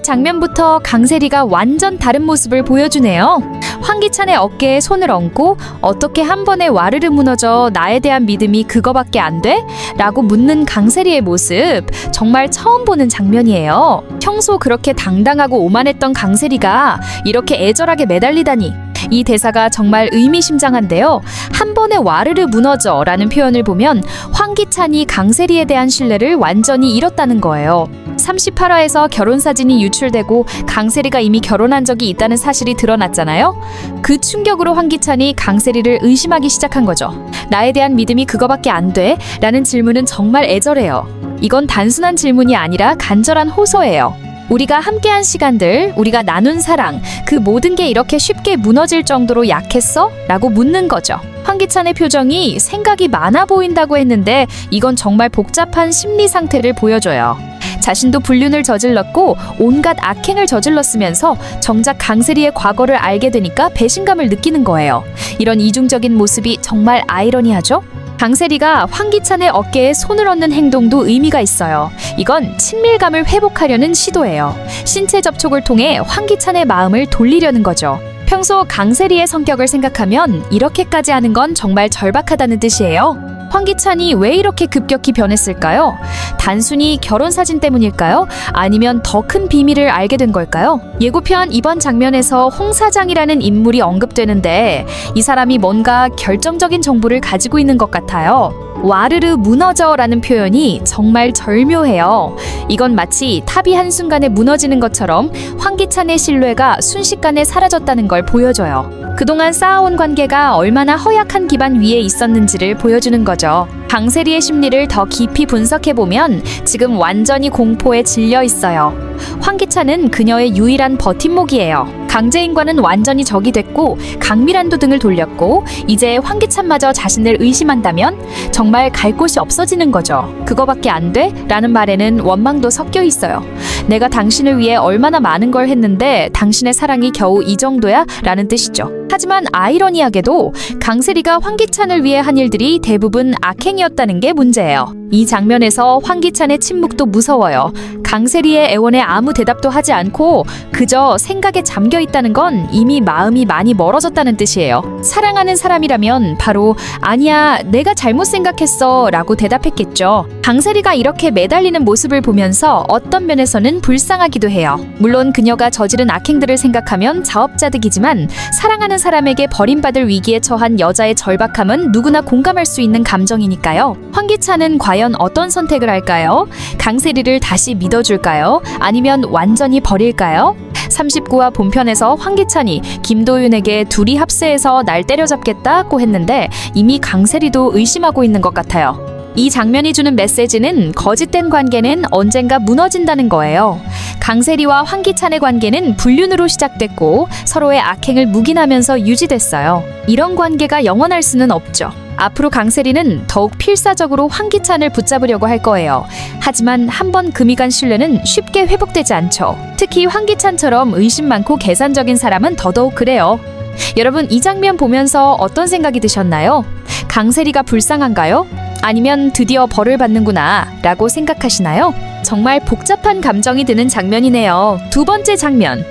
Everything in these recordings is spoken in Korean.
첫 장면부터 강세리가 완전 다른 모습을 보여주네요. 황기찬의 어깨에 손을 얹고 어떻게 한 번에 와르르 무너져 나에 대한 믿음이 그거밖에 안 돼? 라고 묻는 강세리의 모습 정말 처음 보는 장면이에요. 평소 그렇게 당당하고 오만했던 강세리가 이렇게 애절하게 매달리다니 이 대사가 정말 의미심장한데요. 한 번에 와르르 무너져 라는 표현을 보면 황기찬이 강세리에 대한 신뢰를 완전히 잃었다는 거예요. 38화에서 결혼사진이 유출되고 강세리가 이미 결혼한 적이 있다는 사실이 드러났잖아요. 그 충격으로 황기찬이 강세리를 의심하기 시작한 거죠. 나에 대한 믿음이 그거밖에 안 돼? 라는 질문은 정말 애절해요. 이건 단순한 질문이 아니라 간절한 호소예요. 우리가 함께한 시간들, 우리가 나눈 사랑, 그 모든 게 이렇게 쉽게 무너질 정도로 약했어? 라고 묻는 거죠. 황기찬의 표정이 생각이 많아 보인다고 했는데 이건 정말 복잡한 심리 상태를 보여줘요. 자신도 불륜을 저질렀고 온갖 악행을 저질렀으면서 정작 강세리의 과거를 알게 되니까 배신감을 느끼는 거예요. 이런 이중적인 모습이 정말 아이러니하죠? 강세리가 황기찬의 어깨에 손을 얹는 행동도 의미가 있어요. 이건 친밀감을 회복하려는 시도예요. 신체 접촉을 통해 황기찬의 마음을 돌리려는 거죠. 평소 강세리의 성격을 생각하면 이렇게까지 하는 건 정말 절박하다는 뜻이에요. 황기찬이 왜 이렇게 급격히 변했을까요? 단순히 결혼 사진 때문일까요? 아니면 더 큰 비밀을 알게 된 걸까요? 예고편 이번 장면에서 홍 사장이라는 인물이 언급되는데 이 사람이 뭔가 결정적인 정보를 가지고 있는 것 같아요. 와르르 무너져 라는 표현이 정말 절묘해요. 이건 마치 탑이 한순간에 무너지는 것처럼 황기찬의 신뢰가 순식간에 사라졌다는 걸 보여줘요. 그동안 쌓아온 관계가 얼마나 허약한 기반 위에 있었는지를 보여주는 거죠. 강세리의 심리를 더 깊이 분석해보면 지금 완전히 공포에 질려 있어요. 황기찬은 그녀의 유일한 버팀목이에요. 강재인과는 완전히 적이 됐고 강미란도 등을 돌렸고 이제 황기찬마저 자신을 의심한다면 정말 갈 곳이 없어지는 거죠. 그거밖에 안 돼? 라는 말에는 원망도 섞여 있어요. 내가 당신을 위해 얼마나 많은 걸 했는데 당신의 사랑이 겨우 이 정도야? 라는 뜻이죠. 하지만 아이러니하게도 강세리가 황기찬을 위해 한 일들이 대부분 악행이었다는 게 문제예요. 이 장면에서 황기찬의 침묵도 무서워요. 강세리의 애원에 아무 대답도 하지 않고 그저 생각에 잠겨 있다는 건 이미 마음이 많이 멀어졌다는 뜻이에요. 사랑하는 사람이라면 바로 아니야, 내가 잘못 생각했어 라고 대답했겠죠. 강세리가 이렇게 매달리는 모습을 보면서 어떤 면에서는 불쌍하기도 해요. 물론 그녀가 저지른 악행들을 생각하면 자업자득이지만 사랑하는 사람에게 버림받을 위기에 처한 여자의 절박함은 누구나 공감할 수 있는 감정이니까요. 황기찬은 과연 어떤 선택을 할까요? 강세리를 다시 믿어줄까요? 아니면 완전히 버릴까요? 39화 본편에서 황기찬이 김도윤에게 둘이 합세해서 날 때려잡겠다고 했는데 이미 강세리도 의심하고 있는 것 같아요. 이 장면이 주는 메시지는 거짓된 관계는 언젠가 무너진다는 거예요. 강세리와 황기찬의 관계는 불륜으로 시작됐고 서로의 악행을 묵인하면서 유지됐어요. 이런 관계가 영원할 수는 없죠. 앞으로 강세리는 더욱 필사적으로 황기찬을 붙잡으려고 할 거예요. 하지만 한번 금이 간 신뢰는 쉽게 회복되지 않죠. 특히 황기찬처럼 의심 많고 계산적인 사람은 더더욱 그래요. 여러분, 이 장면 보면서 어떤 생각이 드셨나요? 강세리가 불쌍한가요? 아니면 드디어 벌을 받는구나 라고 생각하시나요? 정말 복잡한 감정이 드는 장면이네요. 두 번째 장면.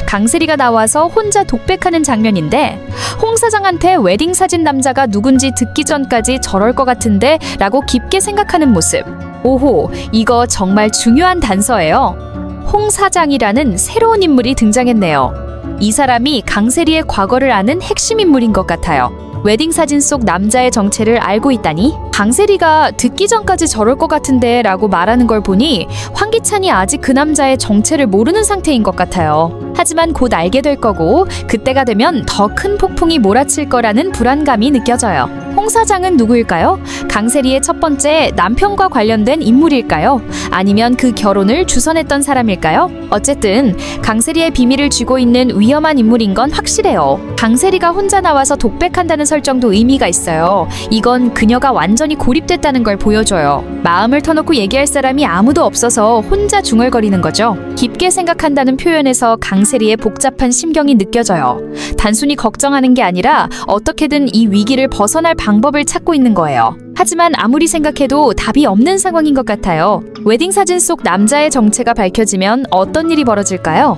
강세리가 나와서 혼자 독백하는 장면인데 홍 사장한테 웨딩 사진 남자가 누군지 듣기 전까지 저럴 것 같은데 라고 깊게 생각하는 모습. 오호, 이거 정말 중요한 단서예요. 홍 사장이라는 새로운 인물이 등장했네요. 이 사람이 강세리의 과거를 아는 핵심 인물인 것 같아요. 웨딩 사진 속 남자의 정체를 알고 있다니? 강세리가 듣기 전까지 저럴 것 같은데 라고 말하는 걸 보니 황기찬이 아직 그 남자의 정체를 모르는 상태인 것 같아요. 하지만 곧 알게 될 거고 그때가 되면 더 큰 폭풍이 몰아칠 거라는 불안감이 느껴져요. 홍 사장은 누구일까요? 강세리의 첫 번째 남편과 관련된 인물일까요? 아니면 그 결혼을 주선했던 사람일까요? 어쨌든 강세리의 비밀을 쥐고 있는 위험한 인물인 건 확실해요. 강세리가 혼자 나와서 독백한다는 설정도 의미가 있어요. 이건 그녀가 완전히 고립됐다는 걸 보여줘요. 마음을 터놓고 얘기할 사람이 아무도 없어서 혼자 중얼거리는 거죠. 깊게 생각한다는 표현에서 강세리의 복잡한 심경이 느껴져요. 단순히 걱정하는 게 아니라 어떻게든 이 위기를 벗어날 방법을 찾고 있는 거예요. 하지만 아무리 생각해도 답이 없는 상황인 것 같아요. 웨딩 사진 속 남자의 정체가 밝혀지면 어떤 일이 벌어질까요?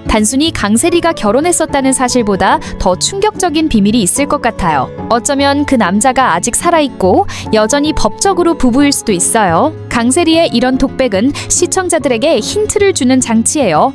단순히 강세리가 결혼했었다는 사실보다 더 충격적인 비밀이 있을 것 같아요. 어쩌면 그 남자가 아직 살아있고 여전히 법적으로 부부일 수도 있어요. 강세리의 이런 독백은 시청자들에게 힌트를 주는 장치예요.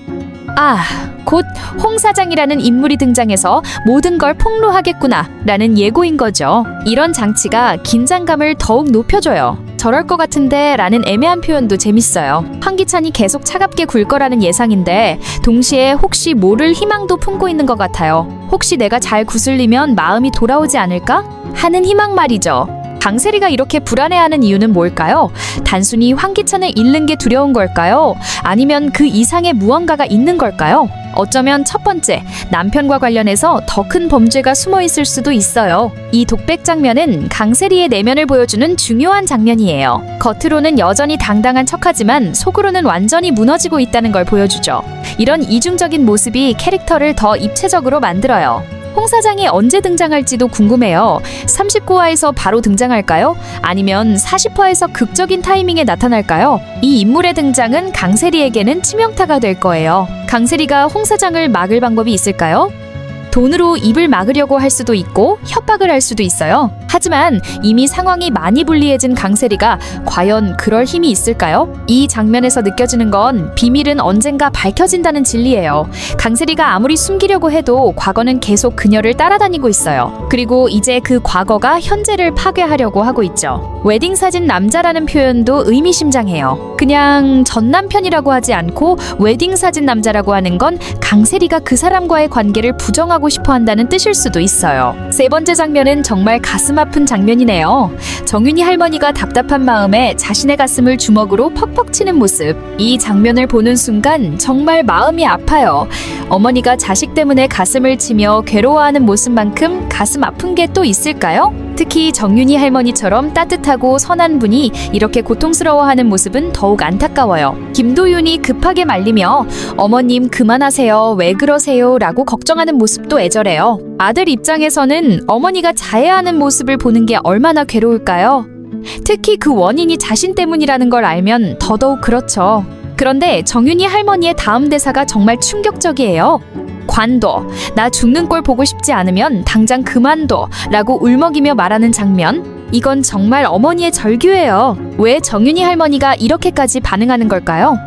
곧 홍 사장이라는 인물이 등장해서 모든 걸 폭로하겠구나 라는 예고인 거죠. 이런 장치가 긴장감을 더욱 높여줘요. 저럴 것 같은데 라는 애매한 표현도 재밌어요. 황기찬이 계속 차갑게 굴 거라는 예상인데 동시에 혹시 모를 희망도 품고 있는 것 같아요. 혹시 내가 잘 구슬리면 마음이 돌아오지 않을까? 하는 희망 말이죠. 강세리가 이렇게 불안해하는 이유는 뭘까요? 단순히 황기찬을 잃는 게 두려운 걸까요? 아니면 그 이상의 무언가가 있는 걸까요? 어쩌면 첫 번째, 남편과 관련해서 더 큰 범죄가 숨어 있을 수도 있어요. 이 독백 장면은 강세리의 내면을 보여주는 중요한 장면이에요. 겉으로는 여전히 당당한 척하지만 속으로는 완전히 무너지고 있다는 걸 보여주죠. 이런 이중적인 모습이 캐릭터를 더 입체적으로 만들어요. 홍 사장이 언제 등장할지도 궁금해요. 39화에서 바로 등장할까요? 아니면 40화에서 극적인 타이밍에 나타날까요? 이 인물의 등장은 강세리에게는 치명타가 될 거예요. 강세리가 홍 사장을 막을 방법이 있을까요? 돈으로 입을 막으려고 할 수도 있고 협박을 할 수도 있어요. 하지만 이미 상황이 많이 불리해진 강세리가 과연 그럴 힘이 있을까요? 이 장면에서 느껴지는 건 비밀은 언젠가 밝혀진다는 진리예요. 강세리가 아무리 숨기려고 해도 과거는 계속 그녀를 따라다니고 있어요. 그리고 이제 그 과거가 현재를 파괴하려고 하고 있죠. 웨딩 사진 남자라는 표현도 의미심장해요. 그냥 전 남편이라고 하지 않고 웨딩 사진 남자라고 하는 건 강세리가 그 사람과의 관계를 부정하고 싶어 한다는 뜻일 수도 있어요. 세 번째 장면은 정말 가슴 아픈 장면이네요. 정윤이 할머니가 답답한 마음에 자신의 가슴을 주먹으로 퍽퍽 치는 모습. 이 장면을 보는 순간 정말 마음이 아파요. 어머니가 자식 때문에 가슴을 치며 괴로워하는 모습만큼 가슴 아픈 게 또 있을까요? 특히 정윤이 할머니처럼 따뜻하고 선한 분이 이렇게 고통스러워하는 모습은 더욱 안타까워요. 김도윤이 급하게 말리며 어머님 그만하세요, 왜 그러세요 라고 걱정하는 모습도 애절해요. 아들 입장에서는 어머니가 자해하는 모습을 보는 게 얼마나 괴로울까요? 특히 그 원인이 자신 때문이라는 걸 알면 더더욱 그렇죠. 그런데 정윤이 할머니의 다음 대사가 정말 충격적이에요. 관둬. 나 죽는 꼴 보고 싶지 않으면 당장 그만둬 라고 울먹이며 말하는 장면. 이건 정말 어머니의 절규예요. 왜 정윤이 할머니가 이렇게까지 반응하는 걸까요?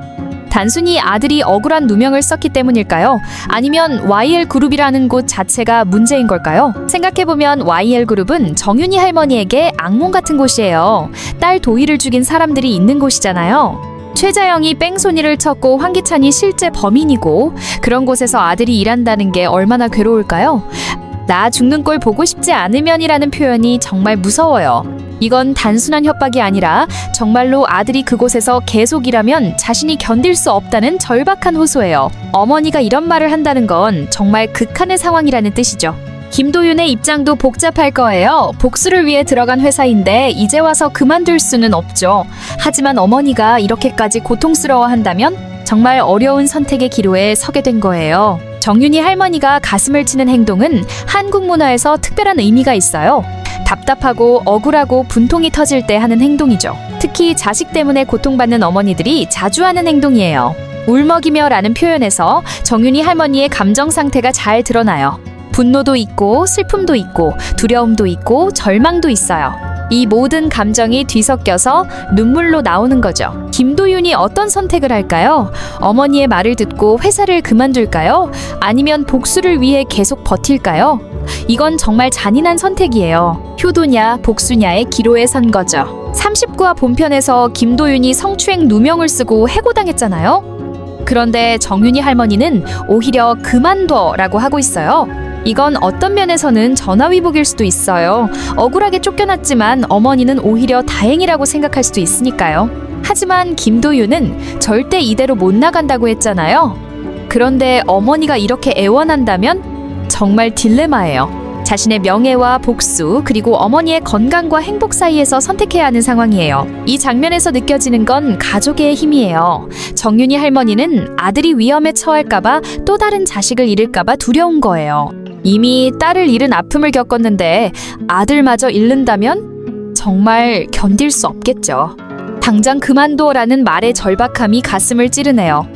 단순히 아들이 억울한 누명을 썼기 때문일까요? 아니면 YL그룹이라는 곳 자체가 문제인 걸까요? 생각해보면 YL그룹은 정윤이 할머니에게 악몽 같은 곳이에요. 딸 도희를 죽인 사람들이 있는 곳이잖아요. 최자영이 뺑소니를 쳤고 황기찬이 실제 범인이고 그런 곳에서 아들이 일한다는 게 얼마나 괴로울까요? 나 죽는 꼴 보고 싶지 않으면이라는 표현이 정말 무서워요. 이건 단순한 협박이 아니라 정말로 아들이 그곳에서 계속 일하면 자신이 견딜 수 없다는 절박한 호소예요. 어머니가 이런 말을 한다는 건 정말 극한의 상황이라는 뜻이죠. 김도윤의 입장도 복잡할 거예요. 복수를 위해 들어간 회사인데 이제 와서 그만둘 수는 없죠. 하지만 어머니가 이렇게까지 고통스러워한다면 정말 어려운 선택의 기로에 서게 된 거예요. 정윤이 할머니가 가슴을 치는 행동은 한국 문화에서 특별한 의미가 있어요. 답답하고 억울하고 분통이 터질 때 하는 행동이죠. 특히 자식 때문에 고통받는 어머니들이 자주 하는 행동이에요. 울먹이며 라는 표현에서 정윤이 할머니의 감정 상태가 잘 드러나요. 분노도 있고 슬픔도 있고 두려움도 있고 절망도 있어요. 이 모든 감정이 뒤섞여서 눈물로 나오는 거죠. 김도윤이 어떤 선택을 할까요? 어머니의 말을 듣고 회사를 그만둘까요? 아니면 복수를 위해 계속 버틸까요? 이건 정말 잔인한 선택이에요. 효도냐 복수냐의 기로에 선 거죠. 39화 본편에서 김도윤이 성추행 누명을 쓰고 해고당했잖아요. 그런데 정윤이 할머니는 오히려 그만둬라고 하고 있어요. 이건 어떤 면에서는 전화위복일 수도 있어요. 억울하게 쫓겨났지만 어머니는 오히려 다행이라고 생각할 수도 있으니까요. 하지만 김도윤은 절대 이대로 못 나간다고 했잖아요. 그런데 어머니가 이렇게 애원한다면 정말 딜레마예요. 자신의 명예와 복수 그리고 어머니의 건강과 행복 사이에서 선택해야 하는 상황이에요. 이 장면에서 느껴지는 건 가족의 힘이에요. 정윤이 할머니는 아들이 위험에 처할까봐 또 다른 자식을 잃을까봐 두려운 거예요. 이미 딸을 잃은 아픔을 겪었는데 아들마저 잃는다면 정말 견딜 수 없겠죠. 당장 그만둬라는 말의 절박함이 가슴을 찌르네요.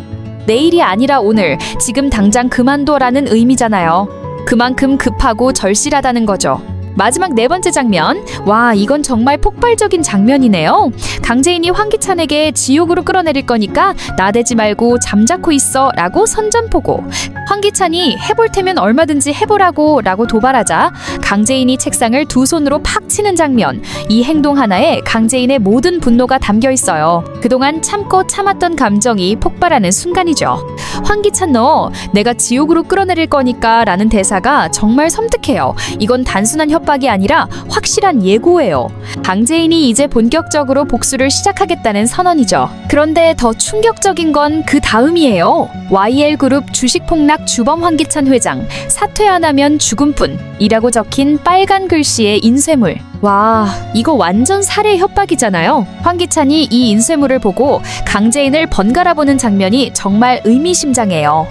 내일이 아니라 오늘, 지금 당장 그만둬라는 의미잖아요. 그만큼 급하고 절실하다는 거죠. 마지막 네 번째 장면. 와, 이건 정말 폭발적인 장면이네요. 강재인이 황기찬에게 지옥으로 끌어내릴 거니까 나대지 말고 잠자코 있어 라고 선전포고, 황기찬이 해볼 테면 얼마든지 해보라고 라고 도발하자 강재인이 책상을 두 손으로 팍 치는 장면. 이 행동 하나에 강재인의 모든 분노가 담겨 있어요. 그동안 참고 참았던 감정이 폭발하는 순간이죠. 황기찬, 너 내가 지옥으로 끌어내릴 거니까 라는 대사가 정말 섬뜩해요. 이건 단순한 협박이 아니라 확실한 예고예요. 강재인이 이제 본격적으로 복수를 시작하겠다는 선언이죠. 그런데 더 충격적인 건 그 다음이에요. YL그룹 주식폭락 주범 황기찬 회장, 사퇴 안 하면 죽음뿐이라고 적힌 빨간 글씨의 인쇄물. 와, 이거 완전 살해 협박이잖아요. 황기찬이 이 인쇄물을 보고 강재인을 번갈아 보는 장면이 정말 의미심장해요.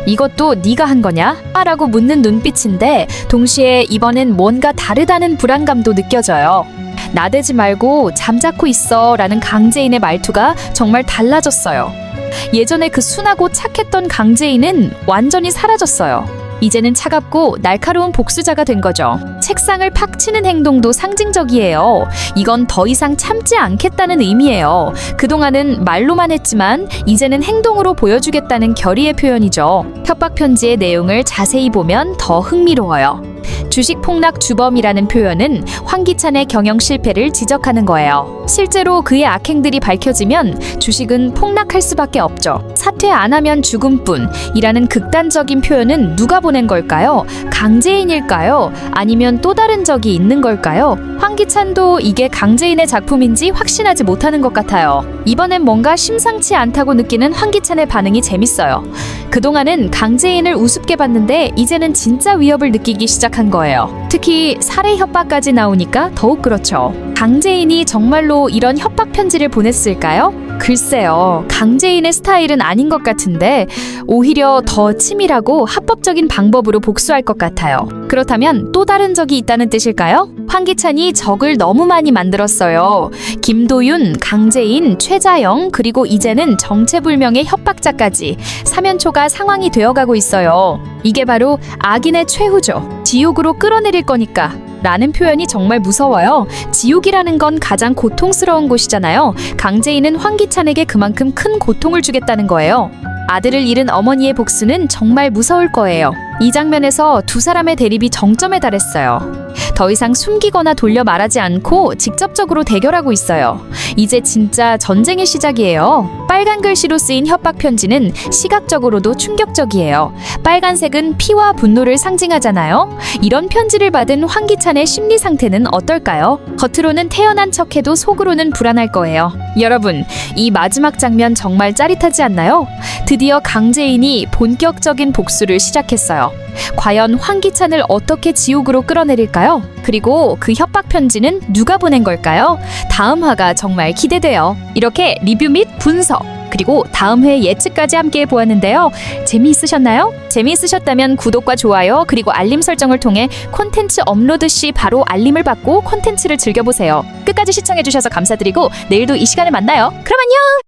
이것도 네가 한 거냐? 라고 묻는 눈빛인데 동시에 이번엔 뭔가 다르다는 불안감도 느껴져요. 나대지 말고 잠자코 있어 라는 강재인의 말투가 정말 달라졌어요. 예전에 그 순하고 착했던 강재인은 완전히 사라졌어요. 이제는 차갑고 날카로운 복수자가 된 거죠. 책상을 팍 치는 행동도 상징적이에요. 이건 더 이상 참지 않겠다는 의미예요. 그동안은 말로만 했지만 이제는 행동으로 보여주겠다는 결의의 표현이죠. 협박 편지의 내용을 자세히 보면 더 흥미로워요. 주식 폭락 주범이라는 표현은 황기찬의 경영 실패를 지적하는 거예요. 실제로 그의 악행들이 밝혀지면 주식은 폭락할 수밖에 없죠. 사퇴 안 하면 죽음뿐이라는 극단적인 표현은 누가 보낸 걸까요? 강재인일까요? 아니면 또 다른 적이 있는 걸까요? 황기찬도 이게 강재인의 작품인지 확신하지 못하는 것 같아요. 이번엔 뭔가 심상치 않다고 느끼는 황기찬의 반응이 재밌어요. 그동안은 강재인을 우습게 봤는데 이제는 진짜 위협을 느끼기 시작한 거예요. 특히 살해 협박까지 나오니까 더욱 그렇죠. 강재인이 정말로 이런 협박 편지를 보냈을까요? 글쎄요, 강재인의 스타일은 아닌 것 같은데 오히려 더 치밀하고 합법적인 방법으로 복수할 것 같아요. 그렇다면 또 다른 적이 있다는 뜻일까요? 황기찬이 적을 너무 많이 만들었어요. 김도윤, 강재인, 최자영, 그리고 이제는 정체불명의 협박자까지 사면초가 상황이 되어가고 있어요. 이게 바로 악인의 최후죠. 지옥으로 끌어내릴 거니까 라는 표현이 정말 무서워요. 지옥이라는 건 가장 고통스러운 곳이잖아요. 강재인은 황기찬에게 그만큼 큰 고통을 주겠다는 거예요. 아들을 잃은 어머니의 복수는 정말 무서울 거예요. 이 장면에서 두 사람의 대립이 정점에 달했어요. 더 이상 숨기거나 돌려 말하지 않고 직접적으로 대결하고 있어요. 이제 진짜 전쟁의 시작이에요. 빨간 글씨로 쓰인 협박 편지는 시각적으로도 충격적이에요. 빨간색은 피와 분노를 상징하잖아요. 이런 편지를 받은 황기찬의 심리 상태는 어떨까요? 겉으로는 태연한 척해도 속으로는 불안할 거예요. 여러분, 이 마지막 장면 정말 짜릿하지 않나요? 드디어 강재인이 본격적인 복수를 시작했어요. 과연 황기찬을 어떻게 지옥으로 끌어내릴까요? 그리고 그 협박 편지는 누가 보낸 걸까요? 다음 화가 정말 기대돼요. 이렇게 리뷰 및 분석, 그리고 다음 회 예측까지 함께 보았는데요. 재미있으셨나요? 재미있으셨다면 구독과 좋아요, 그리고 알림 설정을 통해 콘텐츠 업로드 시 바로 알림을 받고 콘텐츠를 즐겨보세요. 끝까지 시청해주셔서 감사드리고 내일도 이 시간에 만나요. 그럼 안녕!